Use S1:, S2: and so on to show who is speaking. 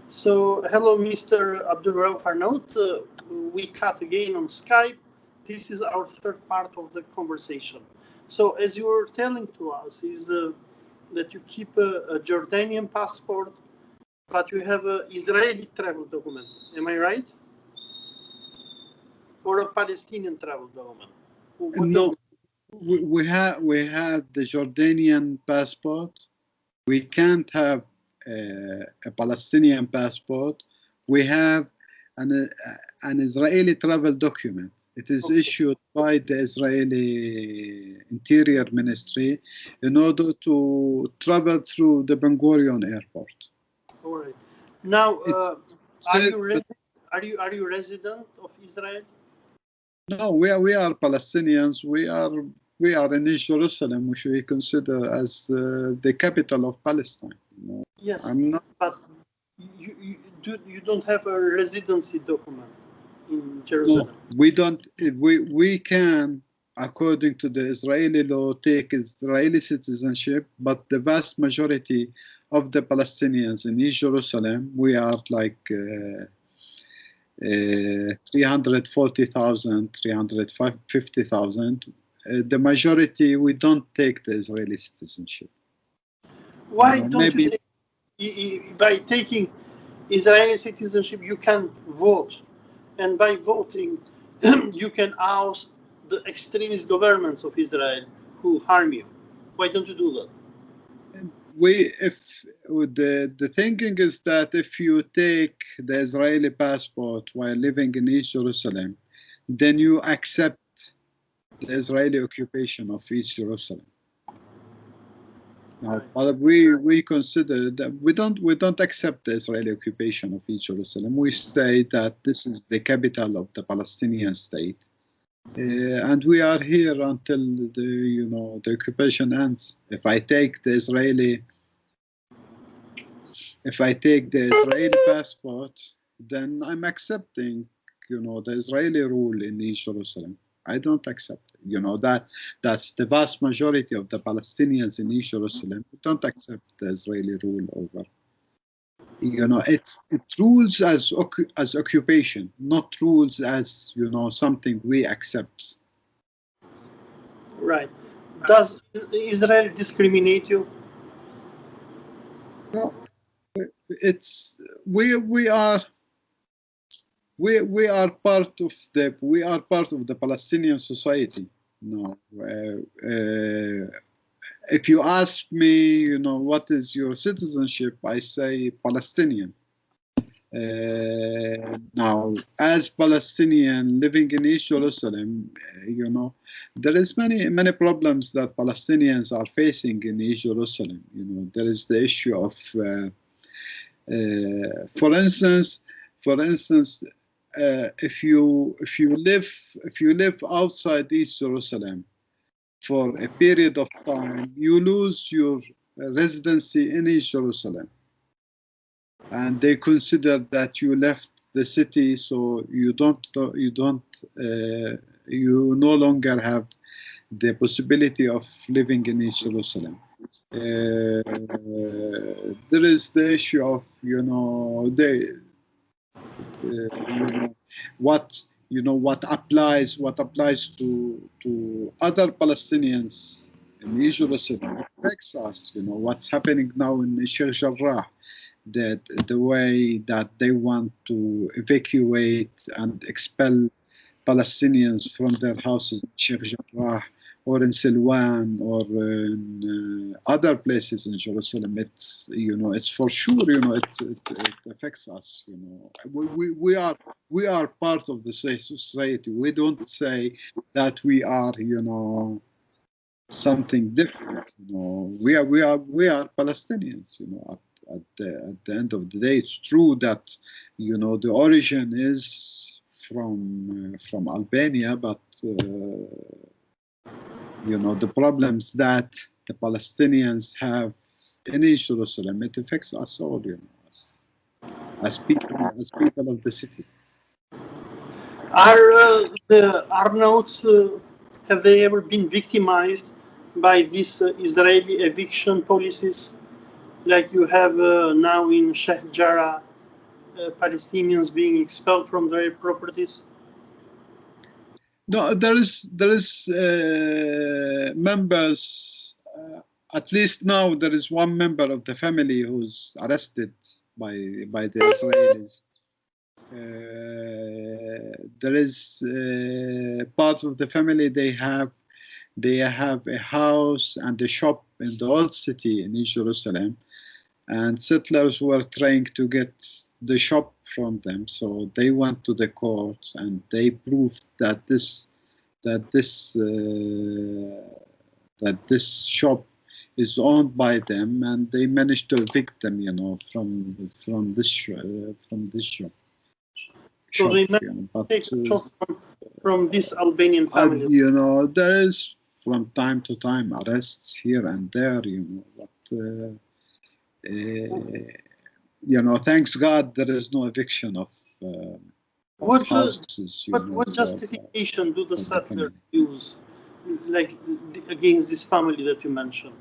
S1: So, hello, Mr. Abdulrauf Arnaut. We cut again on Skype. This is our third part of the conversation. So, as you were telling to us, is that you keep a Jordanian passport, but you have an Israeli travel document. Am I right? Or a Palestinian travel document?
S2: No, we have the Jordanian passport. We can't have a Palestinian passport. We have an Israeli travel document. It is issued by the Israeli Interior Ministry in order to travel through the Ben Gurion airport.
S1: All right. Now, are you resident of Israel?
S2: No, we are Palestinians. We are in East Jerusalem, which we consider as the capital of Palestine.
S1: Yes, but you don't have a residency document in Jerusalem.
S2: No, we don't. We can, according to the Israeli law, take Israeli citizenship, but the vast majority of the Palestinians in East Jerusalem, we are like 340,000, 350,000. The majority, we don't take the Israeli citizenship.
S1: Why don't you take, by taking Israeli citizenship, you can vote, and by voting, you can oust the extremist governments of Israel who harm you. Why don't you do that?
S2: The thinking is that if you take the Israeli passport while living in East Jerusalem, then you accept the Israeli occupation of East Jerusalem. Now, but we consider that we don't accept the Israeli occupation of East Jerusalem. We say that this is the capital of the Palestinian state, and we are here until the occupation ends. If I take the Israeli passport, then I'm accepting the Israeli rule in East Jerusalem. I don't accept it. That's the vast majority of the Palestinians in East Jerusalem who don't accept the Israeli rule over. It rules as occupation, not rules as something we accept.
S1: Right. Does Israel discriminate you?
S2: No, it's we are part of the Palestinian society. No, if you ask me, what is your citizenship, I say Palestinian. Now, as Palestinian living in East Jerusalem, there is many problems that Palestinians are facing in East Jerusalem. There is the issue of, for instance, if you live outside East Jerusalem for a period of time, you lose your residency in East Jerusalem, and they consider that you left the city, so you no longer have the possibility of living in East Jerusalem. There is the issue of what applies to other Palestinians in East Jerusalem affects us. What's happening now in Sheikh Jarrah, that the way that they want to evacuate and expel Palestinians from their houses in Sheikh Jarrah or in Silwan or in other places in Jerusalem, it's for sure, it affects us. We are part of the society. We don't say that we are something different. We are Palestinians. At the end of the day, it's true that the origin is from Albania, but the problems that the Palestinians have in East Jerusalem, it affects us all, as people of the city.
S1: Are the Arnauts, have they ever been victimized by these Israeli eviction policies, like you have now in Sheikh Jarrah Palestinians being expelled from their properties?
S2: No, there is members. At least now there is one member of the family who's arrested by the Israelis. There is part of the family. They have a house and a shop in the old city in East Jerusalem, and settlers were trying to get the shop from them. So they went to the court and they proved that this shop is owned by them, and they managed to evict them, from this shop.
S1: So they
S2: But
S1: take a shop from this Albanian family.
S2: There is from time to time arrests here and there, but thanks God there is no eviction of houses.
S1: What justification do the settlers use, like against this family that you mentioned?